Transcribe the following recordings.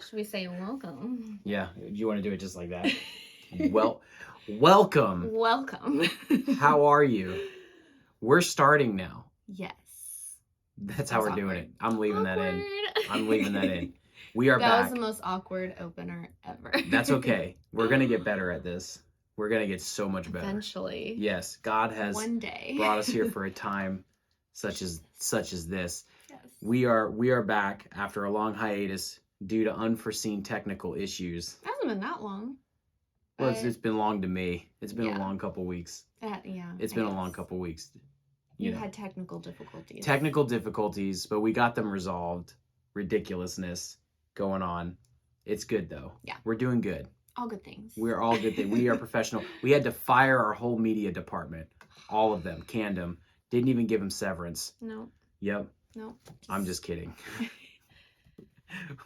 Should we say welcome? Yeah. Do you want to do it just like that? Well, welcome. Welcome. How are you? We're starting now. Yes. That's how we're doing it. I'm leaving that in. Awkward. I'm leaving that in. We are That back. was the most awkward opener ever. That's okay. We're going to get better at this. We're going to get so much better. Eventually. Yes. God has one day brought us here for a time such as this. Yes. We are back after a long hiatus due to unforeseen technical issues. It hasn't been that long. Well, it's been long to me. It's been a long couple weeks. Yeah. It's been a long couple weeks. You had technical difficulties. Technical difficulties, but we got them resolved. Ridiculousness going on. It's good though. Yeah. We're doing good. All good things. We're all good things. We are professional. We had to fire our whole media department. All of them. Canned them. Didn't even give them severance. No. Yep. No. I'm just kidding.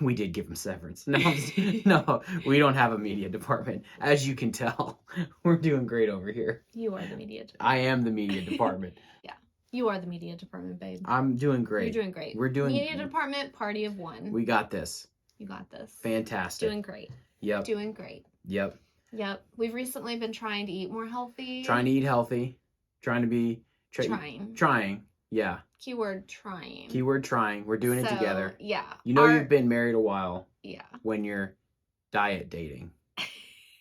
We did give them severance. No, we don't have a media department. As you can tell, we're doing great over here. You are the media department. I am the media department. Yeah. You are the media department, babe. I'm doing great. You're doing great. We're doing media department, party of one. We got this. You got this. Fantastic. Doing great. Yep. Doing great. Yep. Yep. We've recently been trying to eat more healthy. Trying to eat healthy. Trying to be... Trying. Yeah. Keyword trying. Keyword trying. We're doing it together. Yeah. You know you've been married a while. Yeah. When you're diet dating.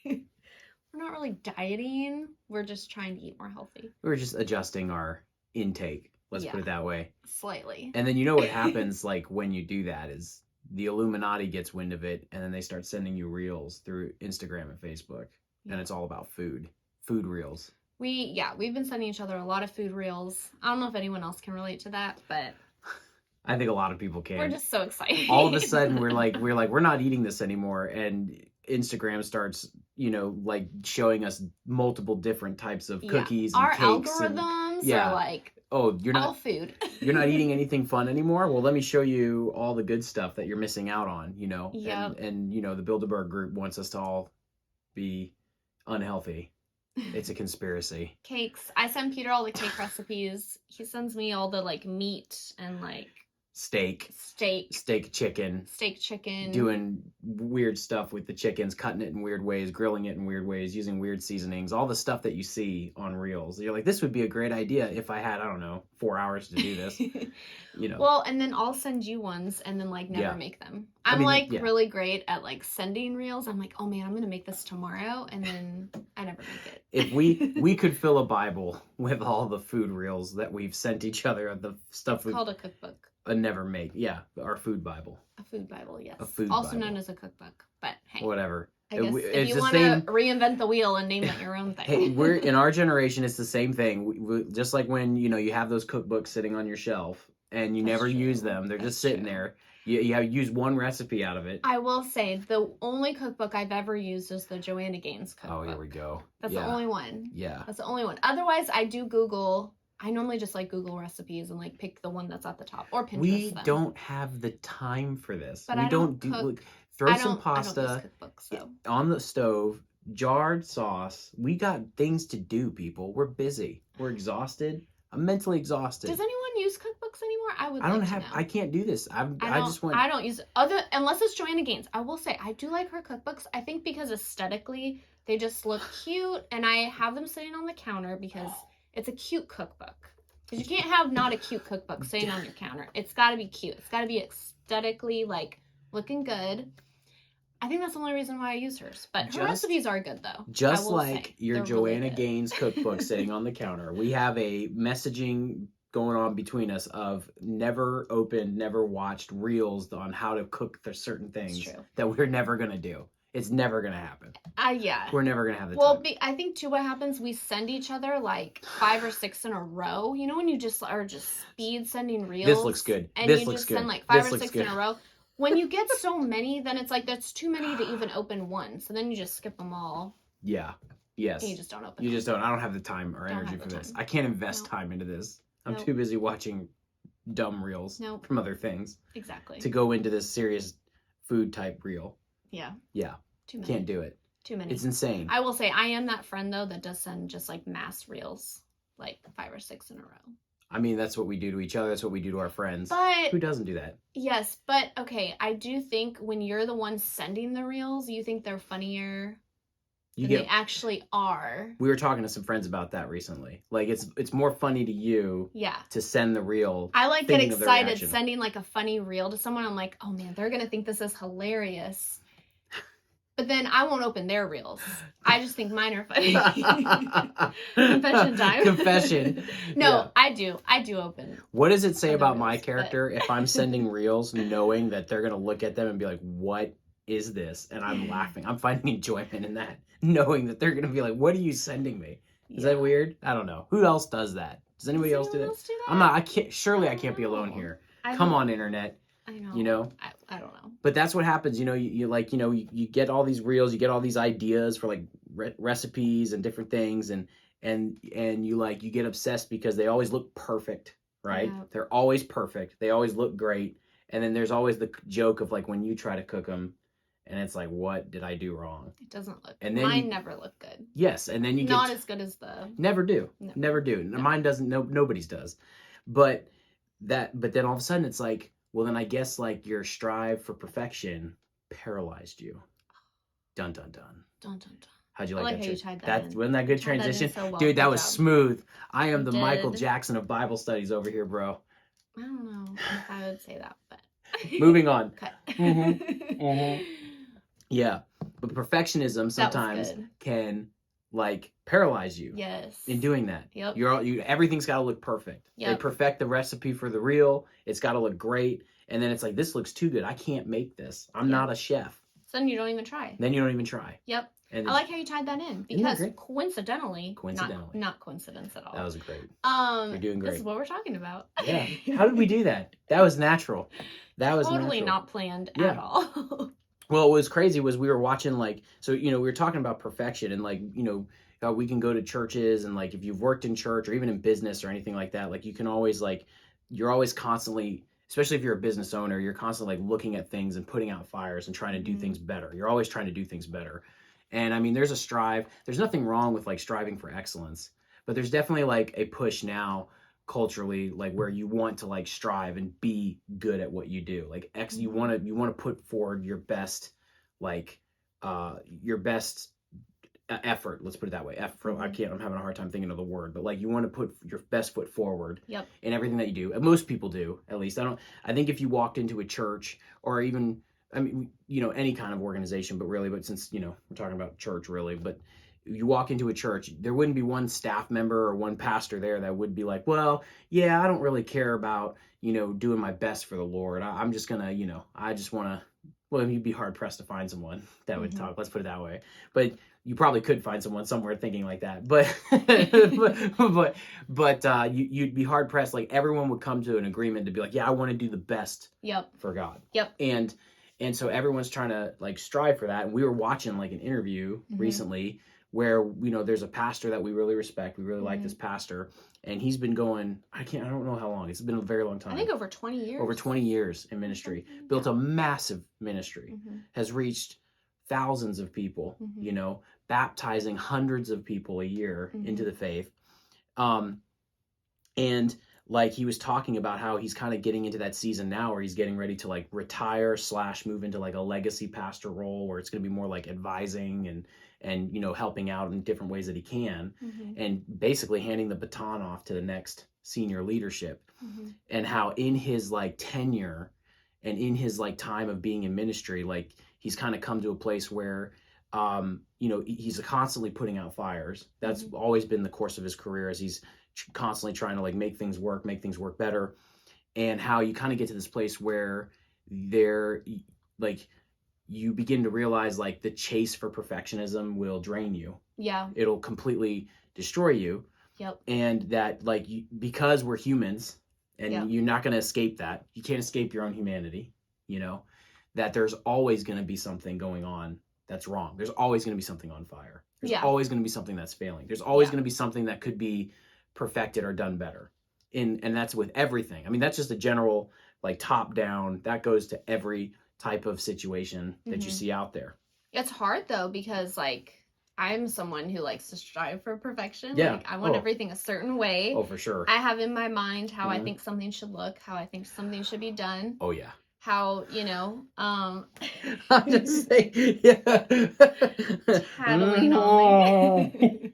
We're not really dieting. We're just trying to eat more healthy. We're just adjusting our intake. Let's put it that way. Slightly. And then you know what happens like when you do that is the Illuminati gets wind of it and then they start sending you reels through Instagram and Facebook. Yeah. And it's all about food. Food reels. We've been sending each other a lot of food reels. I don't know if anyone else can relate to that, but I think a lot of people can. We're just so excited. All of a sudden we're not eating this anymore, and Instagram starts, like showing us multiple different types of cookies and our cakes. Algorithms are like, oh, you're not all food. You're not eating anything fun anymore? Well, let me show you all the good stuff that you're missing out on, Yep. And the Bilderberg group wants us to all be unhealthy. It's a conspiracy. Cakes. I send Peter all the cake recipes. He sends me all the meat and steak chicken. Doing weird stuff with the chickens, cutting it in weird ways, grilling it in weird ways, using weird seasonings, all the stuff that you see on reels. You're like, this would be a great idea if I had, 4 hours to do this. Well, and then I'll send you ones and then never make them. I'm really great at sending reels. I'm like, oh man, I'm gonna make this tomorrow, and then I never make it. If we could fill a Bible with all the food reels that we've sent each other, the stuff it's called a cookbook. Never make. Yeah, our food Bible. A food Bible, yes. A food also Bible. known as a cookbook, but hey. Whatever. I guess if you want to reinvent the wheel and name it your own thing. Hey, we're in our generation. It's the same thing. We just like when you have those cookbooks sitting on your shelf and you never use them. They're just sitting there. You use one recipe out of it. I will say the only cookbook I've ever used is the Joanna Gaines cookbook. Oh, here we go. That's the only one. Yeah. That's the only one. Otherwise, I do Google. I normally just Google recipes and pick the one that's at the top or Pinterest. We don't have the time for this. But we I don't do. cook. Look, throw some pasta I don't use cookbooks, so. on the stove, jarred sauce. We got things to do, people. We're busy. We're exhausted. I'm mentally exhausted. Does anyone use cookbooks anymore? I can't do this. I don't use unless it's Joanna Gaines. I will say I do like her cookbooks. I think because aesthetically they just look cute, and I have them sitting on the counter because it's a cute cookbook. Because you can't have not a cute cookbook sitting on your counter. It's got to be cute. It's got to be aesthetically looking good. I think that's the only reason why I use hers. But her recipes are good, though. Just like your Joanna Gaines cookbook sitting on the counter, we have a messaging going on between us of never opened, never watched reels on how to cook certain things that we're never going to do. It's never going to happen. Yeah. We're never going to have the time. Well, I think, too, what happens, we send each other 5 or 6 in a row. You know when you just are speed sending reels? This looks good. And you just send 5 or 6 in a row. When you get so many, then it's that's too many to even open one. So then you just skip them all. Yeah. Yes. And you just don't open them. You just don't. I don't have the time or energy for this. I can't invest time into this. I'm too busy watching dumb reels from other things. Exactly. To go into this serious food type reel. Yeah. Yeah. Too many. Can't do it. Too many. It's insane. I will say I am that friend though that does send just mass reels 5 or 6 in a row. I mean, that's what we do to each other. That's what we do to our friends. But who doesn't do that? Yes, but okay, I do think when you're the one sending the reels, you think they're funnier than they actually are. We were talking to some friends about that recently. Like, it's more funny to you to send the reel. I like get excited sending like a funny reel to someone. I'm like, oh man, they're going to think this is hilarious. But then I won't open their reels. I just think mine are funny. Confession time. Confession. No, yeah. I do open. What does it say about my character if I'm sending reels knowing that they're going to look at them and be like, what is this? And I'm laughing. I'm finding enjoyment in that. Knowing that they're going to be like, what are you sending me? Is that weird? I don't know. Who else does that? Does anybody else do that? I'm not. I can't. Surely I can't be alone here. Come on, internet. I know. You know? I don't know. But that's what happens. You know, you get all these reels, you get all these ideas for like recipes and different things, and you get obsessed because they always look perfect, right? Yeah. They're always perfect. They always look great. And then there's always the joke of like when you try to cook them, and it's like, what did I do wrong? It doesn't look. And then mine never look good. Yes, and then you not as good as the. Never do. Never do. No. Mine doesn't. Nobody's does. But then all of a sudden it's like, well, then I guess like your strive for perfection paralyzed you. Dun dun dun. Dun dun dun. How'd you like that? How you tied that in. Wasn't that good transition? So well. Dude, that was smooth. I am the Michael Jackson of Bible studies over here, bro. I don't know if I would say that, but moving on. Cut. Yeah, but perfectionism sometimes can like paralyze you. Yes. In doing that. Yep. Everything's got to look perfect. Yep. They perfect the recipe for the reel. It's got to look great, and then it's like, this looks too good. I can't make this. I'm not a chef. So then you don't even try. Yep. And I like how you tied that in because coincidentally, not coincidence at all. That was great. You're doing great. This is what we're talking about. Yeah. How did we do that? That was natural. That was totally not planned at all. Well, what was crazy was we were watching we were talking about perfection and how we can go to churches and like if you've worked in church or even in business or anything like that, like you can always you're always constantly, especially if you're a business owner, you're constantly looking at things and putting out fires and trying to do things better. You're always trying to do things better. And I mean, there's a strive. There's nothing wrong with striving for excellence, but there's definitely a push now culturally, where you want to strive and be good at what you do. You want to put forward your best, effort. Let's put it that way. Effort. I'm having a hard time thinking of the word, but you want to put your best foot forward. Yep. In everything that you do. And most people do, at least. I think if you walked into a church or even, any kind of organization, but since, we're talking about church really, but you walk into a church, there wouldn't be one staff member or one pastor there that would be like, well, yeah, I don't really care about, doing my best for the Lord. I'm just gonna, I just want to, well, you'd be hard pressed to find someone that would talk, let's put it that way. But you probably could find someone somewhere thinking like that, but you'd be hard pressed. Everyone would come to an agreement to be like, yeah, I want to do the best for God. Yep. And so everyone's trying to strive for that. And we were watching an interview recently where, there's a pastor that we really respect. We really like this pastor. And he's been going, I don't know how long. It's been a very long time. I think over 20 years. Over 20 years in ministry. Built a massive ministry. Has reached thousands of people, baptizing hundreds of people a year into the faith. And he was talking about how he's kind of getting into that season now where he's getting ready to retire / move into a legacy pastor role where it's going to be more advising and helping out in different ways that he can and basically handing the baton off to the next senior leadership. And how in his tenure and in his time of being in ministry, he's kind of come to a place where he's constantly putting out fires. That's always been the course of his career, as he's constantly trying to make things work better. And how you kind of get to this place where you begin to realize the chase for perfectionism will drain you. Yeah. It'll completely destroy you. Yep. And that because we're humans and you're not going to escape that. You can't escape your own humanity, that there's always going to be something going on that's wrong. There's always going to be something on fire. There's always going to be something that's failing. There's always going to be something that could be perfected or done better. And that's with everything. I mean, that's just a general top down. That goes to every type of situation that you see out there. It's hard though, because I'm someone who likes to strive for perfection. Yeah. Like, I want everything a certain way. Oh, for sure. I have in my mind how I think something should look, how I think something should be done. Oh, yeah. How, you know, I'm just saying, yeah. Tattling on me.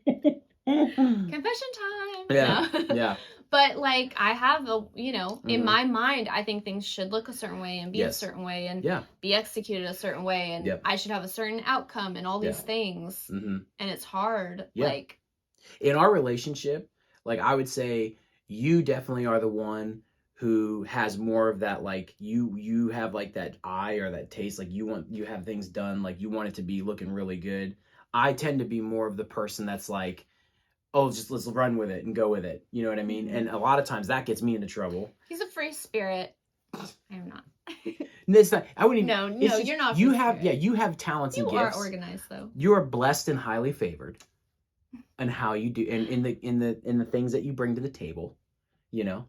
Confession time. Yeah. No. Yeah. But like, I have a, you know, in my mind, I think things should look a certain way and be a certain way and be executed a certain way, and I should have a certain outcome and all these things. And it's hard. Like, in our relationship, like, I would say you definitely are the one who has more of that, like, you have like that eye or that taste, like you have things done, like you want it to be looking really good. I tend to be more of the person that's like, oh, just let's run with it and go with it. You know what I mean? And a lot of times that gets me into trouble. He's a free spirit. I'm not. It's not. I wouldn't. No, just, you're not. You have, you have talents and gifts. You are organized, though. You are blessed and highly favored, and how you do, and in the things that you bring to the table, you know,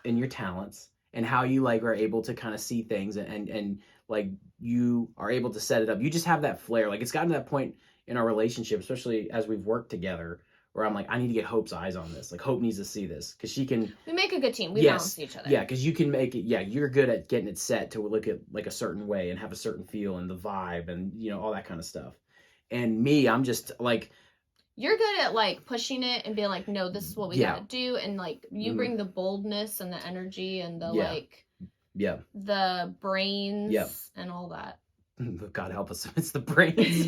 and your talents, and how you like are able to kind of see things, and like you are able to set it up. You just have that flair. Like, it's gotten to that point in our relationship, especially as we've worked together, where I'm like, I need to get Hope's eyes on this. Like, Hope needs to see this because she can. We make a good team. We balance each other. Yeah, because you can make it. Yeah, you're good at getting it set to look at like a certain way and have a certain feel and the vibe and, you know, all that kind of stuff. And me, I'm just like. You're good at like pushing it and being like, no, this is what we gotta do, and like you bring the boldness and the energy and the like. Yeah. The brains. And all that. God help us, it's the brains.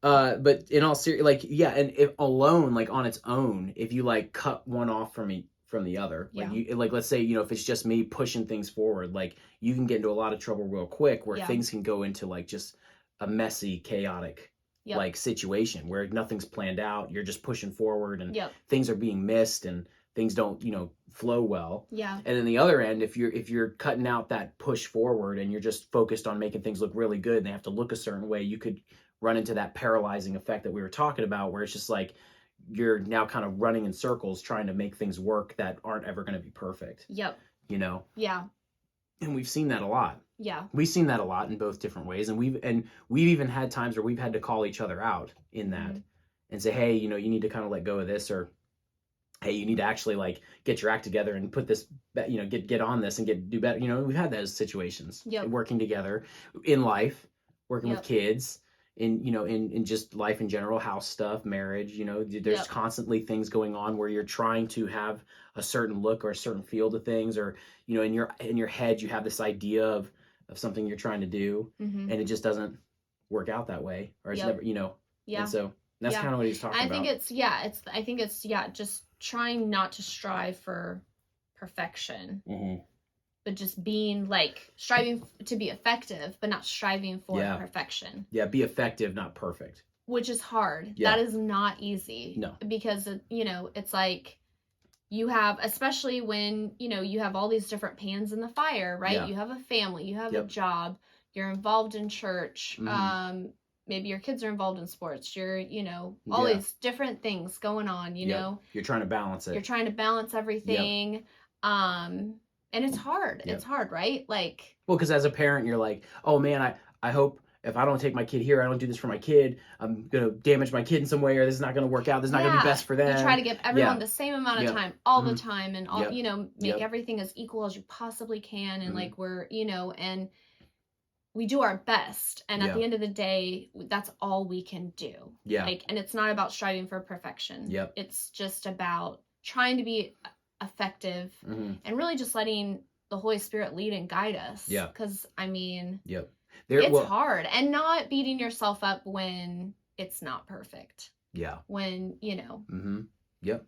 but in all serious, like, yeah, and if alone, like on its own, if you like cut one off from the other, like you, like, let's say, you know, if it's just me pushing things forward, like you can get into a lot of trouble real quick, where things can go into like just a messy, chaotic like situation where nothing's planned out. You're just pushing forward, and things are being missed, and things don't, you know, flow well. Yeah. And then the other end, if you're cutting out that push forward and you're just focused on making things look really good and they have to look a certain way, you could run into that paralyzing effect that we were talking about, where it's just like you're now kind of running in circles trying to make things work that aren't ever going to be perfect. Yep. You know? Yeah. And we've seen that a lot. Yeah. We've seen that a lot in both different ways. And we've even had times where we've had to call each other out in that and say, hey, you know, you need to kind of let go of this, or hey, you need to actually like get your act together and put this, you know, get on this and do better. You know, we've had those situations. Yep. Working together in life, working with kids, in just life in general, house stuff, marriage. You know, there's constantly things going on where you're trying to have a certain look or a certain feel to things, or, you know, in your head you have this idea of something you're trying to do, and it just doesn't work out that way, or it's never, you know. Yeah. And so that's kind of what he's talking about. I think it's just trying not to strive for perfection, but just being like striving to be effective, but not striving for perfection. Yeah, be effective, not perfect. Which is hard. Yeah. That is not easy. No. Because, you know, it's like you have, especially when, you know, you have all these different pans in the fire, right? Yeah. You have a family, you have a job, you're involved in church, maybe your kids are involved in sports. You're, you know, all these different things going on, you know. You're trying to balance it. You're trying to balance everything. Yep. And it's hard. Yep. It's hard, right? Like, well, because as a parent, you're like, oh man, I hope if I don't take my kid here, I don't do this for my kid, I'm going to damage my kid in some way, or this is not going to work out. This is not going to be best for them. You try to give everyone the same amount of time all the time, and all, you know, make everything as equal as you possibly can. And like, we're, you know, and we do our best, and at the end of the day, that's all we can do. Yeah. Like, and it's not about striving for perfection. Yep. It's just about trying to be effective, and really just letting the Holy Spirit lead and guide us. Yeah. Because, I mean, it's hard, and not beating yourself up when it's not perfect. Yeah. When, you know. Yep.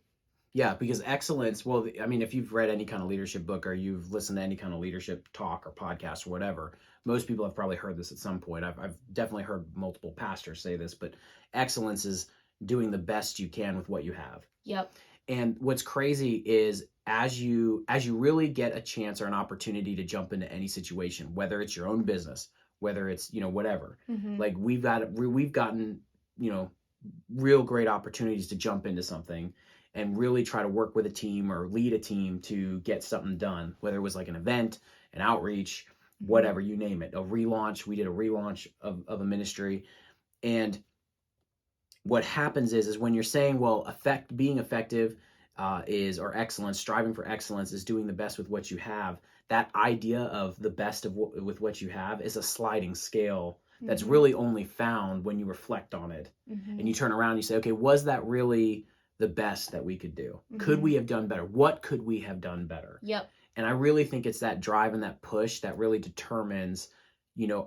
Yeah, because excellence, well, I mean, if you've read any kind of leadership book, or you've listened to any kind of leadership talk or podcast or whatever, most people have probably heard this at some point. I've definitely heard multiple pastors say this, but excellence is doing the best you can with what you have. Yep. And what's crazy is as you really get a chance or an opportunity to jump into any situation, whether it's your own business, whether it's, you know, whatever, like we've gotten, you know, real great opportunities to jump into something and really try to work with a team or lead a team to get something done, whether it was like an event, an outreach, whatever, you name it, a relaunch. We did a relaunch of a ministry. And what happens is when you're saying, well, being effective or excellence, striving for excellence is doing the best with what you have. That idea of the best with what you have is a sliding scale that's really only found when you reflect on it. And you turn around and you say, okay, was that really the best that we could do? Could we have done better? What could we have done better? Yep. And I really think it's that drive and that push that really determines,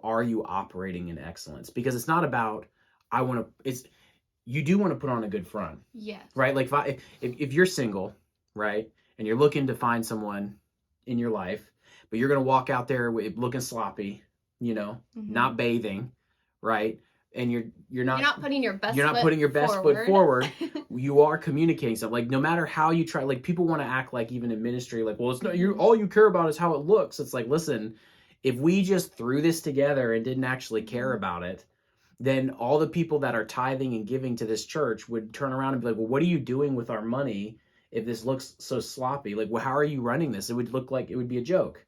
are you operating in excellence? Because it's not about, you do want to put on a good front. Yes. Right? Like if you're single, right, and you're looking to find someone in your life, but you're going to walk out there looking sloppy, not bathing, right? And you're not putting your best foot forward. You are communicating something. Like no matter how you try, like people want to act like even in ministry, like, well, it's not all you care about is how it looks. It's like, listen, if we just threw this together and didn't actually care about it, then all the people that are tithing and giving to this church would turn around and be like, well, what are you doing with our money if this looks so sloppy? Like, well, how are you running this? It would look like it would be a joke.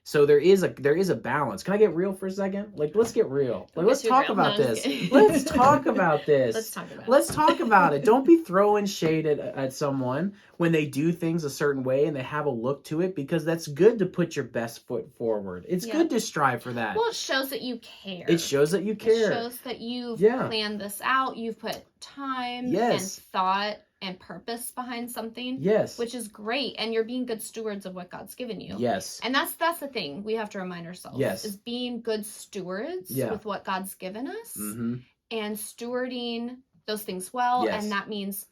So there is a balance. Can I get real for a second? Like, let's get real. Like, let's talk about this. Let's talk about this. Let's talk about it. Don't be throwing shade at someone when they do things a certain way and they have a look to it, because that's good to put your best foot forward. It's good to strive for that. Well, it shows that you care. It shows that you care. It shows that you've planned this out. You've put time and thought and purpose behind something. Yes. Which is great. And you're being good stewards of what God's given you. Yes. And that's the thing we have to remind ourselves. Yes. Is being good stewards with what God's given us and stewarding those things well. Yes. And that means,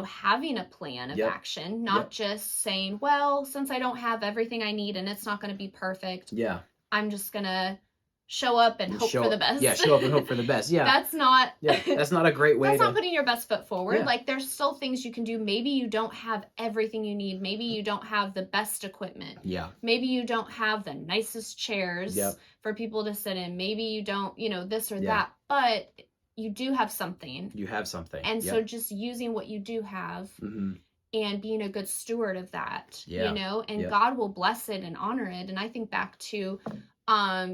having a plan of action, not just saying, well, since I don't have everything I need and it's not going to be perfect, I'm just going to show up and hope for the best. Yeah, show up and hope for the best. Yeah. That's not a great way. That's not putting your best foot forward. Yeah. Like there's still things you can do. Maybe you don't have everything you need. Maybe you don't have the best equipment. Yeah. Maybe you don't have the nicest chairs for people to sit in. Maybe you don't, this or that. But you do have something. You have something. And so just using what you do have and being a good steward of that, and God will bless it and honor it. And I think back to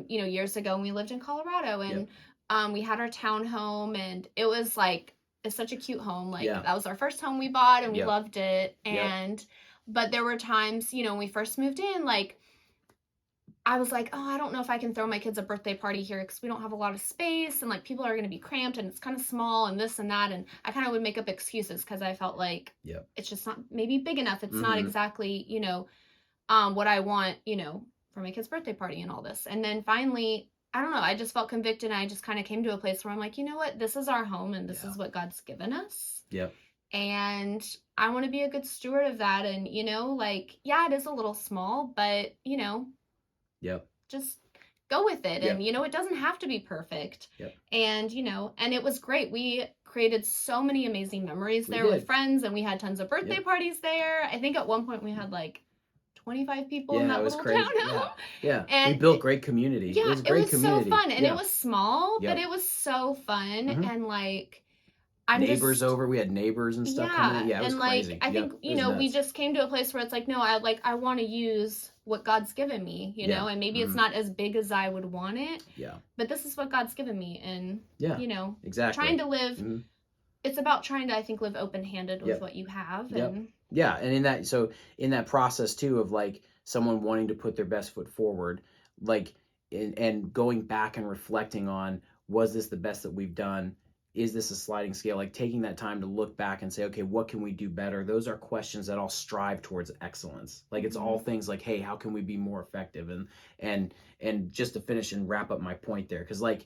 years ago when we lived in Colorado and we had our townhome, and it was like, it's such a cute home. Like that was our first home we bought and we loved it. And, but there were times, when we first moved in, like I was like, oh, I don't know if I can throw my kids a birthday party here because we don't have a lot of space and like people are going to be cramped and it's kind of small and this and that. And I kind of would make up excuses because I felt like it's just not maybe big enough. It's not exactly, what I want, for my kid's birthday party and all this. And then finally, I don't know, I just felt convicted and I just kind of came to a place where I'm like, you know what, this is our home and this is what God's given us. Yep. And I want to be a good steward of that. And, it is a little small, but, just go with it. And, it doesn't have to be perfect. And, and it was great. We created so many amazing memories there with friends, and we had tons of birthday parties there. I think at one point we had like 25 people in that little townhome. Yeah. And we built great community. Yeah, it was great community. So fun. And it was small, but it was so fun. And like, neighbors over. We had neighbors and stuff coming in. Yeah, it was crazy. Like, I think, we just came to a place where it's like, no, I want to use what God's given me, and maybe it's not as big as I would want it. Yeah. But this is what God's given me. And, exactly. Trying to live, it's about trying to, I think, live open-handed with what you have. And yeah. And in that process too of like someone wanting to put their best foot forward, like, and going back and reflecting on, was this the best that we've done? Is this a sliding scale? Like taking that time to look back and say, okay, what can we do better? Those are questions that all strive towards excellence. Like it's all things like, hey, how can we be more effective? And just to finish and wrap up my point there, because I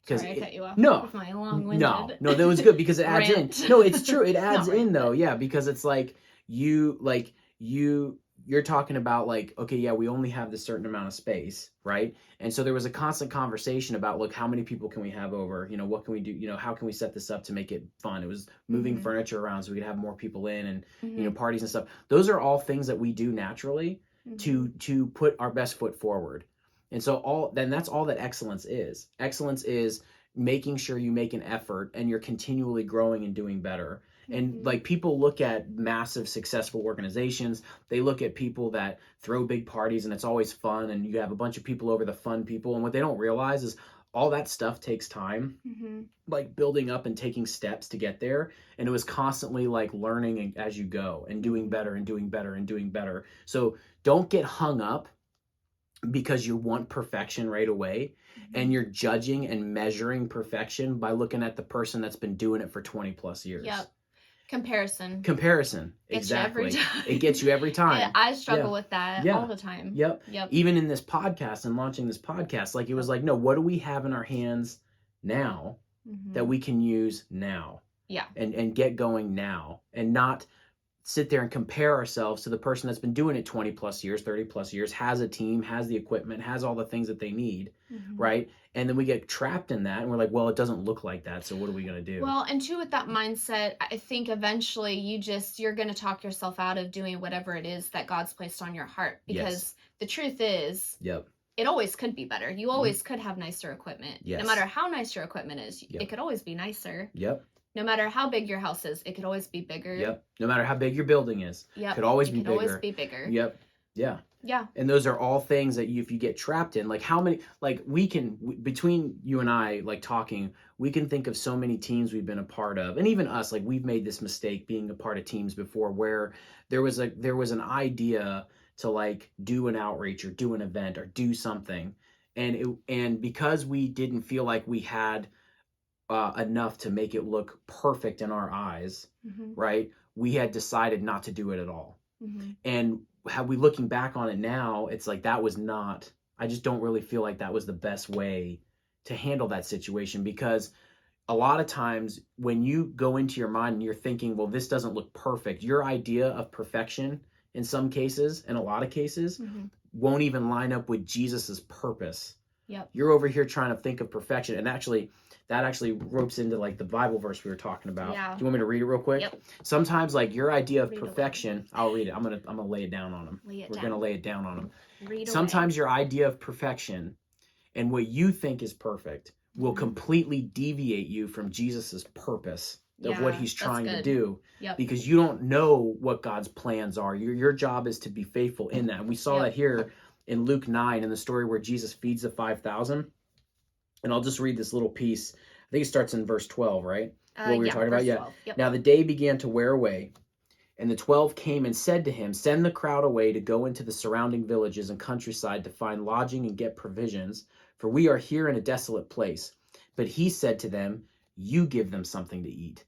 cut you off. No, my long-winded. No, that was good because it adds in. No, it's true. It adds in though. Yeah, because it's like you're talking about like, okay, yeah, we only have this certain amount of space, right? And so there was a constant conversation about, look, how many people can we have over? What can we do? How can we set this up to make it fun? It was moving furniture around so we could have more people in and, parties and stuff. Those are all things that we do naturally to put our best foot forward. And so that's all that excellence is. Excellence is making sure you make an effort and you're continually growing and doing better. And like people look at massive successful organizations, they look at people that throw big parties and it's always fun and you have a bunch of people over, the fun people, and what they don't realize is all that stuff takes time, like building up and taking steps to get there. And it was constantly like learning as you go and doing better and doing better and doing better. So don't get hung up because you want perfection right away and you're judging and measuring perfection by looking at the person that's been doing it for 20 plus years. Yep. Comparison. Exactly. It gets you every time. Yeah, I struggle with that all the time. Yep. Even in this podcast and launching this podcast, like it was like, no, what do we have in our hands now that we can use now? Yeah. And get going now and not sit there and compare ourselves to the person that's been doing it 20 plus years, 30 plus years, has a team, has the equipment, has all the things that they need, right? And then we get trapped in that and we're like, well, it doesn't look like that, so what are we going to do? Well, and too, with that mindset, I think eventually you're going to talk yourself out of doing whatever it is that God's placed on your heart, because the truth is, it always could be better. You always could have nicer equipment. No matter how nice your equipment is, it could always be nicer. No matter how big your house is, it could always be bigger. No matter how big your building is, it could always be bigger. always be bigger. Yeah. And those are all things that if you get trapped in, like how many, like between you and I, like talking, we can think of so many teams we've been a part of. And even us, like we've made this mistake being a part of teams before where there was an idea to like do an outreach or do an event or do something. And because we didn't feel like we had enough to make it look perfect in our eyes, right? We had decided not to do it at all. And how we looking back on it now, it's like I just don't really feel like that was the best way to handle that situation, because a lot of times when you go into your mind and you're thinking, well, this doesn't look perfect, your idea of perfection in some cases, in a lot of cases, won't even line up with Jesus's purpose. You're over here trying to think of perfection, and that actually ropes into like the Bible verse we were talking about. Do you want me to read it real quick? Sometimes like your idea of perfection, I'll read it. I'm gonna lay it down on them. We're gonna lay it down on them. Sometimes your idea of perfection and what you think is perfect will completely deviate you from Jesus's purpose of what he's trying to do, because you don't know what God's plans are. Your job is to be faithful in that. And we saw that here in Luke 9 in the story where Jesus feeds the 5,000. And I'll just read this little piece. I think it starts in verse 12, right? What we were talking about? 12. Now the day began to wear away, and the 12 came and said to him, send the crowd away to go into the surrounding villages and countryside to find lodging and get provisions, for we are here in a desolate place. But he said to them, you give them something to eat.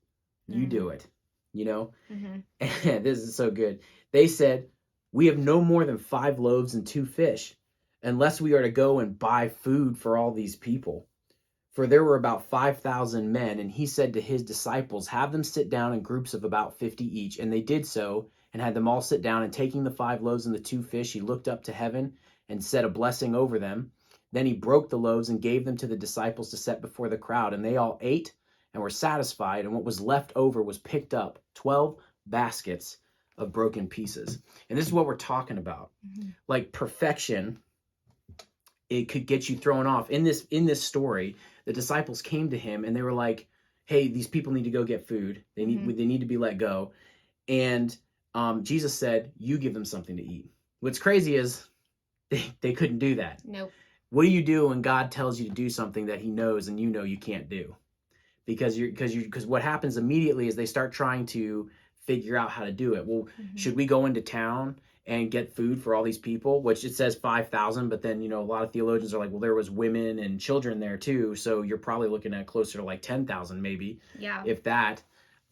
You do it, you know? And this is so good. They said, we have no more than 5 loaves and 2 fish, unless we are to go and buy food for all these people. For there were about 5,000 men, and he said to his disciples, have them sit down in groups of about 50 each. And they did so, and had them all sit down, and taking the 5 loaves and the 2 fish, he looked up to heaven and said a blessing over them. Then he broke the loaves and gave them to the disciples to set before the crowd. And they all ate and were satisfied, and what was left over was picked up, 12 baskets of broken pieces. And this is what we're talking about. Like perfection, it could get you thrown off. In this story, the disciples came to him and they were like, hey, these people need to go get food. They need to be let go. And Jesus said, you give them something to eat. What's crazy is they couldn't do that. Nope. What do you do when God tells you to do something that he knows and you know you can't do? Because what happens immediately is they start trying to figure out how to do it. Well, should we go into town and get food for all these people? Which it says 5,000, but then, a lot of theologians are like, well, there was women and children there too. So you're probably looking at closer to like 10,000 maybe. Yeah. If that.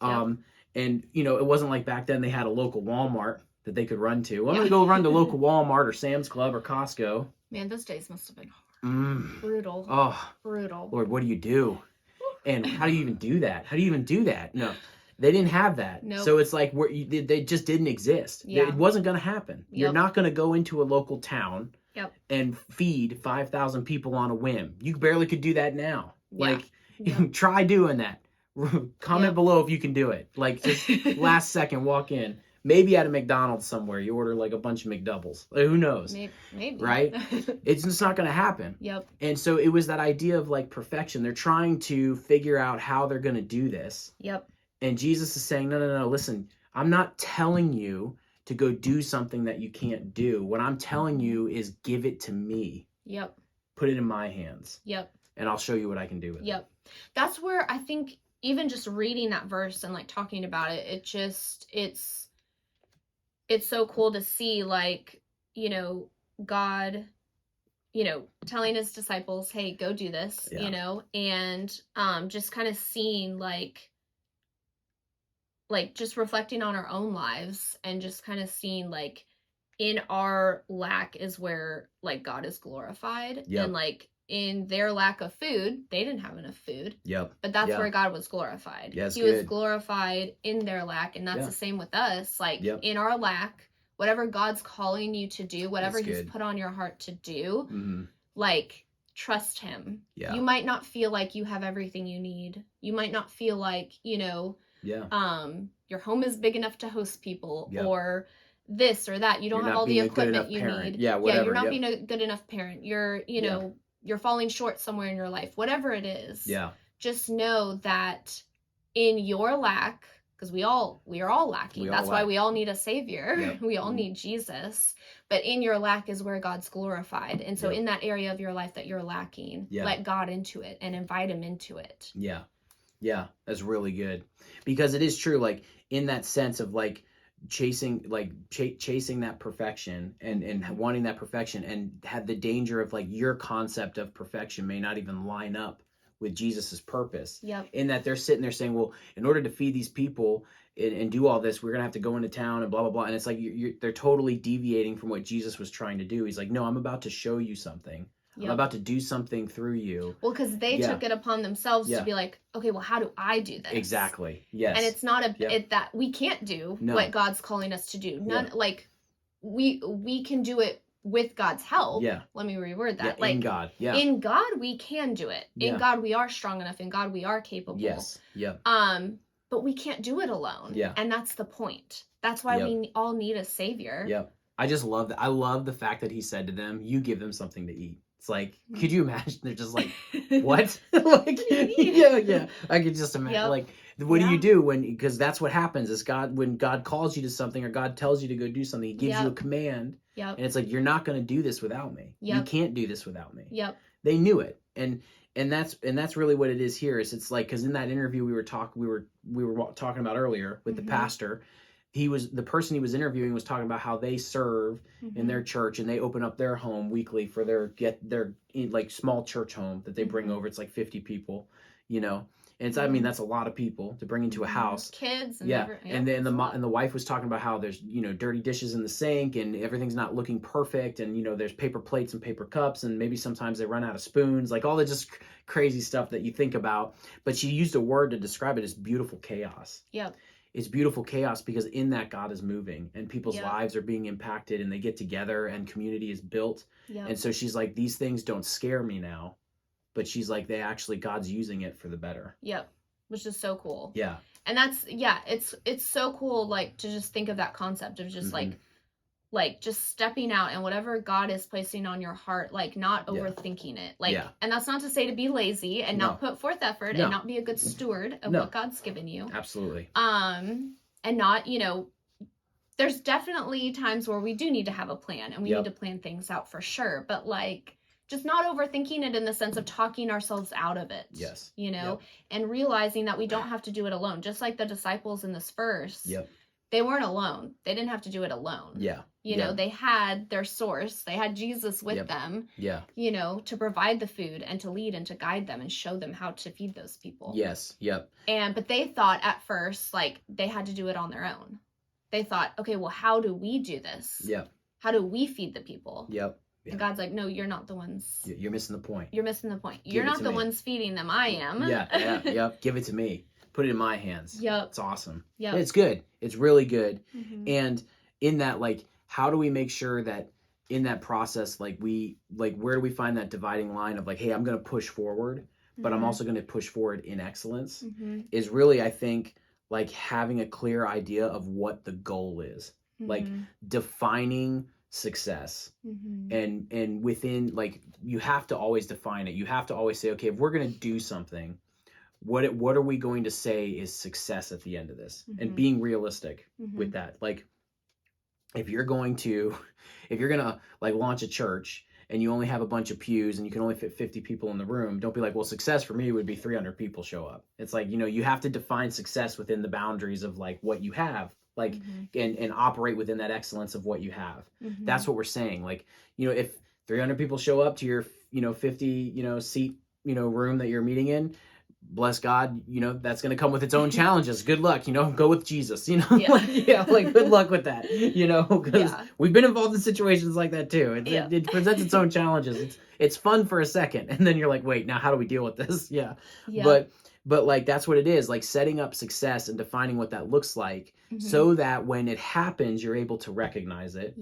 And, it wasn't like back then they had a local Walmart that they could run to. I'm going to go run to local Walmart or Sam's Club or Costco. Man, those days must have been hard. Brutal. Oh. Brutal. Lord, what do you do? And how do you even do that? No. They didn't have that. Nope. So it's like they just didn't exist. It wasn't going to happen. Yep. You're not going to go into a local town and feed 5,000 people on a whim. You barely could do that now. Yeah. Like, try doing that. Comment below if you can do it. Like, just last second, walk in. Maybe at a McDonald's somewhere, you order like a bunch of McDoubles. Like, who knows? Maybe. Right? It's just not going to happen. Yep. And so it was that idea of like perfection. They're trying to figure out how they're going to do this. Yep. And Jesus is saying, no, listen, I'm not telling you to go do something that you can't do. What I'm telling you is give it to me. Yep. Put it in my hands. Yep. And I'll show you what I can do with it. Yep. That's where I think even just reading that verse and like talking about it, it's so cool to see, like, you know, God, you know, telling his disciples, hey, go do this, you know, and just kind of seeing like just reflecting on our own lives and just kind of seeing like in our lack is where like God is glorified. And like in their lack of food, they didn't have enough food. But that's where God was glorified. He was glorified in their lack. And that's the same with us. Like in our lack, whatever God's calling you to do, whatever he's put on your heart to do, like trust him. You might not feel like you have everything you need. You might not feel like, you know, your home is big enough to host people or this or that. You don't have all the equipment you need. Whatever. You're not being a good enough parent. You're, you know, you're falling short somewhere in your life. Whatever it is. Just know that in your lack, because we are all lacking. That's why we all need a savior. We all need Jesus. But in your lack is where God's glorified. And so in that area of your life that you're lacking, let God into it and invite him into it. Yeah, that's really good. Because it is true, like, in that sense of, like, chasing that perfection and wanting that perfection, and have the danger of, like, your concept of perfection may not even line up with Jesus's purpose. In that they're sitting there saying, well, in order to feed these people and do all this, we're going to have to go into town and blah, blah, blah. And it's like they're totally deviating from what Jesus was trying to do. He's like, no, I'm about to show you something. I'm about to do something through you. Well, because they took it upon themselves to be like, okay, well, how do I do this? Exactly. Yes. And it's not that we can't do what God's calling us to do. Like we can do it with God's help. Let me reword that. Like in God. In God we can do it. In God we are strong enough. In God we are capable. But we can't do it alone. And that's the point. That's why we all need a savior. I just love that. I love the fact that he said to them, you give them something to eat. It's like, could you imagine? They're just like, what? Like, I could just imagine. Like, what do you do because that's what happens is when God calls you to something or God tells you to go do something, he gives you a command. And it's like, you're not going to do this without me. You can't do this without me. They knew it. And that's really what it is here. Is it's like, because in that interview we were talking about earlier with the pastor, the person he was interviewing was talking about how they serve in their church, and they open up their home weekly for their like small church home that they bring over. It's like 50 people, you know, and it's, I mean, that's a lot of people to bring into a house. Kids. And and then the wife was talking about how there's, you know, dirty dishes in the sink and everything's not looking perfect. And, you know, there's paper plates and paper cups, and maybe sometimes they run out of spoons, like all the just crazy stuff that you think about. But she used a word to describe it as beautiful chaos. It's beautiful chaos because in that God is moving and people's lives are being impacted and they get together and community is built. And so she's like, these things don't scare me now, but she's like, God's using it for the better. Which is so cool. And that's, it's so cool, like, to just think of that concept of just like just stepping out and whatever God is placing on your heart, like not overthinking it. Like, and that's not to say to be lazy and not put forth effort and not be a good steward of what God's given you. Absolutely. And not, you know, there's definitely times where we do need to have a plan and we need to plan things out for sure. But like, just not overthinking it in the sense of talking ourselves out of it. You know, and realizing that we don't have to do it alone. Just like the disciples in this verse. They weren't alone. They didn't have to do it alone. You know, they had their source. They had Jesus with them, you know, to provide the food and to lead and to guide them and show them how to feed those people. But they thought at first, like, they had to do it on their own. They thought, okay, well, how do we do this? How do we feed the people? And God's like, no, you're not the ones. You're missing the point. You're missing the point. You're not the ones feeding them. I am. Give it to me. Put it in my hands. It's awesome. It's good. It's really good. And in that, like, how do we make sure that in that process, like, where do we find that dividing line of like, hey, I'm going to push forward, but I'm also going to push forward in excellence, is really, I think, like having a clear idea of what the goal is, like defining success. And within, like, you have to always define it. You have to always say, okay, if we're going to do something, what are we going to say is success at the end of this? And being realistic with that. Like, if you're gonna like launch a church and you only have a bunch of pews and you can only fit 50 people in the room, don't be like, well, success for me would be 300 people show up. It's like, you have to define success within the boundaries of like what you have, like, and operate within that excellence of what you have. That's what we're saying. Like, if 300 people show up to your, 50, seat, room that you're meeting in, bless God, that's going to come with its own challenges. Good luck, go with Jesus, like good luck with that, because we've been involved in situations like that too. It presents its own challenges. It's fun for a second. And then you're like, wait, now how do we deal with this? Yeah. But like, that's what it is, like setting up success and defining what that looks like so that when it happens, you're able to recognize it.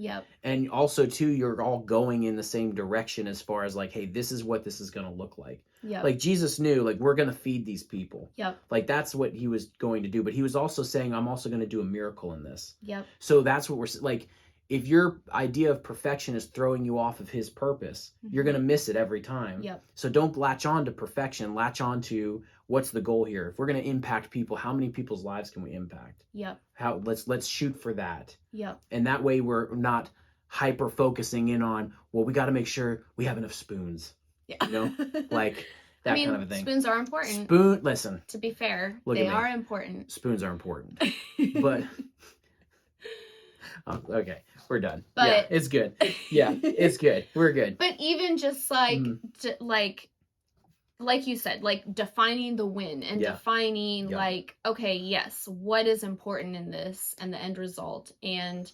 And also too, you're all going in the same direction as far as like, hey, this is what this is going to look like. Like Jesus knew, like, we're going to feed these people. Like, that's what he was going to do. But he was also saying, I'm also going to do a miracle in this. So that's what we're like. If your idea of perfection is throwing you off of his purpose, you're going to miss it every time. So don't latch on to perfection. Latch on to what's the goal here. If we're going to impact people, how many people's lives can we impact? Let's shoot for that. And that way we're not hyper focusing in on, well, we got to make sure we have enough spoons. Like that kind of a thing. Spoons are important. Listen. To be fair, they are important. Spoons are important. But okay, we're done. But yeah, it's good. Yeah, it's good. We're good. But even just like like you said, like defining the win and defining like, okay, yes, what is important in this and the end result, and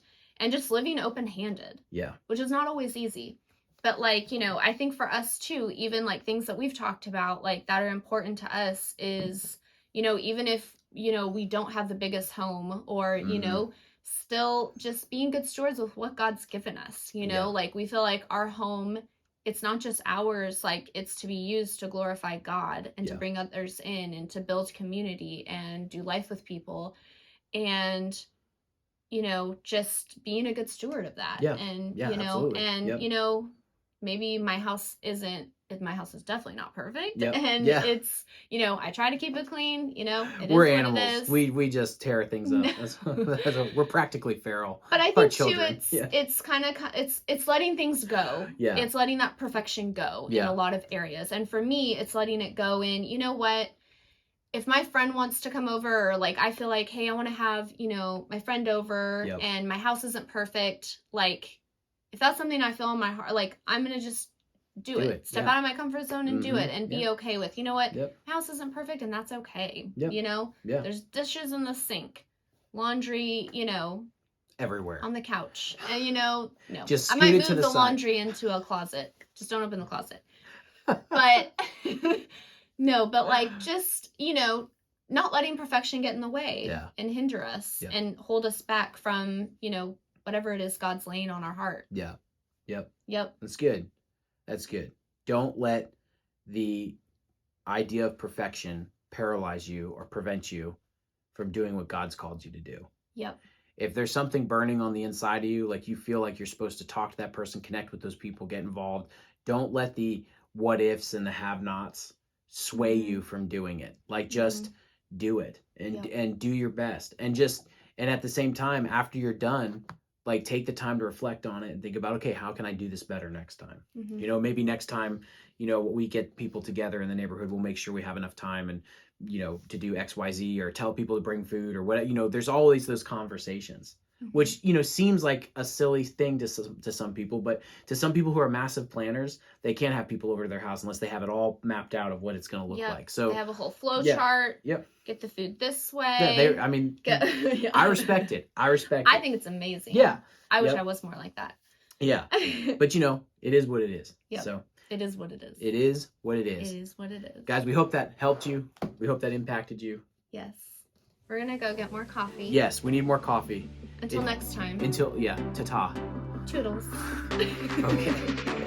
just living open-handed. Which is not always easy. But like, I think for us too, even like things that we've talked about, like that are important to us is, even if, we don't have the biggest home or, still just being good stewards with what God's given us, like we feel like our home, it's not just ours, like it's to be used to glorify God and to bring others in and to build community and do life with people. And, just being a good steward of that. And, absolutely. And, maybe my house is definitely not perfect. And it's, I try to keep it clean, we're animals. We just tear things up. We're practically feral. But I think too, it's kind of, it's letting things go. It's letting that perfection go in a lot of areas. And for me, it's letting it go in, you know what, if my friend wants to come over, or like, I feel like, hey, I want to have, my friend over and my house isn't perfect. Like, if that's something I feel in my heart, like, I'm going to just do it. Step out of my comfort zone and do it and be okay with, you know what, my house isn't perfect and that's okay. There's dishes in the sink, laundry, everywhere on the couch. And, no, just I might move the laundry into a closet. Just don't open the closet. But no, but like, just, not letting perfection get in the way and hinder us and hold us back from, whatever it is God's laying on our heart. That's good. That's good. Don't let the idea of perfection paralyze you or prevent you from doing what God's called you to do. If there's something burning on the inside of you, like you feel like you're supposed to talk to that person, connect with those people, get involved, don't let the what ifs and the have-nots sway you from doing it. Like, just do it and do your best. And at the same time, after you're done, like, take the time to reflect on it and think about, okay, how can I do this better next time? Maybe next time, we get people together in the neighborhood, we'll make sure we have enough time and, to do X, Y, Z, or tell people to bring food or whatever. There's always those conversations, which, seems like a silly thing to some people, but to some people who are massive planners, they can't have people over to their house unless they have it all mapped out of what it's going to look like. So they have a whole flow chart. Get the food this way. I respect it. I think it's amazing. I wish I was more like that. But it is what it is. So it is what it is. It is what it is. It is what it is. Guys, we hope that helped you. We hope that impacted you. Yes. We're going to go get more coffee. Yes, we need more coffee. Until next time. Ta-ta. Toodles. Okay.